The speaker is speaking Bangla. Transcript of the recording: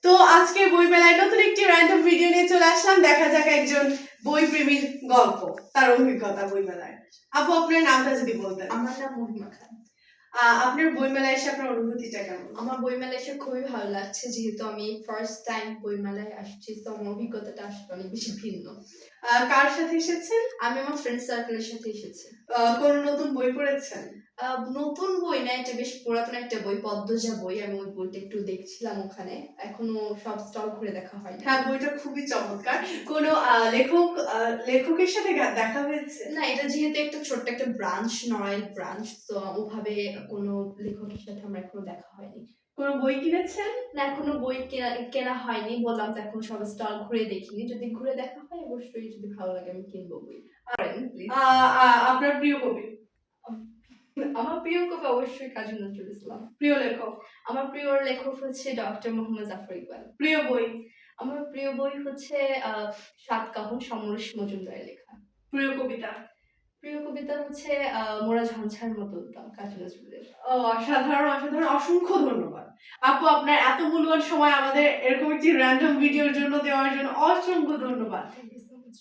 তো আজকে বই মেলায় নতুন একটি র্যান্ডম ভিডিও নিয়ে চলে আসলাম। দেখা যাক একজন বই প্রেমীর গল্প, তার অভিজ্ঞতা বই মেলায়। আপু, আপনার নামটা যদি বলতেন। আমার নাম মহিমা খান। আপনার বই মেলায় এসে আপনার অনুভূতিটা কেমন? আমার বই মেলায় এসে খুবই ভালো লাগছে, যেহেতু আমি ফার্স্ট টাইম বই মেলায় আসছি, তো আমার অভিজ্ঞতাটা আসলে অনেক বেশি ভিন্ন। কার সাথে এসেছেন? আমি আমার ফ্রেন্ড সার্কেলের সাথে এসেছি। কোন নতুন বই পড়েছেন? নতুন বই না, এটা বেশ পুরাতন একটা বই, পদ্মজা বই। আমি ওই বইটা একটু দেখছিলাম ওখানে, এখনো সব স্টল ঘুরে দেখা হয়নি। হ্যাঁ, বইটা খুবই চমৎকার। কোনো লেখকের সাথে দেখা হয়েছে? না, এটা যেহেতু একটা ছোট্ট একটা ব্রাঞ্চ, নড়াইল ব্রাঞ্চ, তো ওভাবে কোনো লেখকের সাথে আমার এখনো দেখা হয়নি। কোনো বই কিনেছেন? না, এখনো বই কেনা হয়নি, বললাম তো এখন সব স্টল ঘুরে দেখিনি। যদি ঘুরে দেখা হয় অবশ্যই, যদি ভালো লাগে আমি কিনবো বই। আপনার প্রিয় কবি? আমার প্রিয় কবি অবশ্যই কাজী নজরুল ইসলাম। প্রিয় লেখক? আমার প্রিয় লেখক হচ্ছে ডক্টর মোহাম্মদ জাফর ইকবাল। প্রিয় বই? আমার প্রিয় বই হচ্ছে সাতকাহন, সমরেশ মজুমদারের লেখা। প্রিয় কবিতা? প্রিয় কবিতা হচ্ছে মোরা ঝঞ্ঝার মতো উদ্যম, কাজী নজরুলের। অসাধারণ অসাধারণ, অসংখ্য ধন্যবাদ আপু, আপনার এত মূল্যবান সময় আমাদের এরকম একটি র্যান্ডম ভিডিওর জন্য দেওয়ার জন্য অসংখ্য ধন্যবাদ।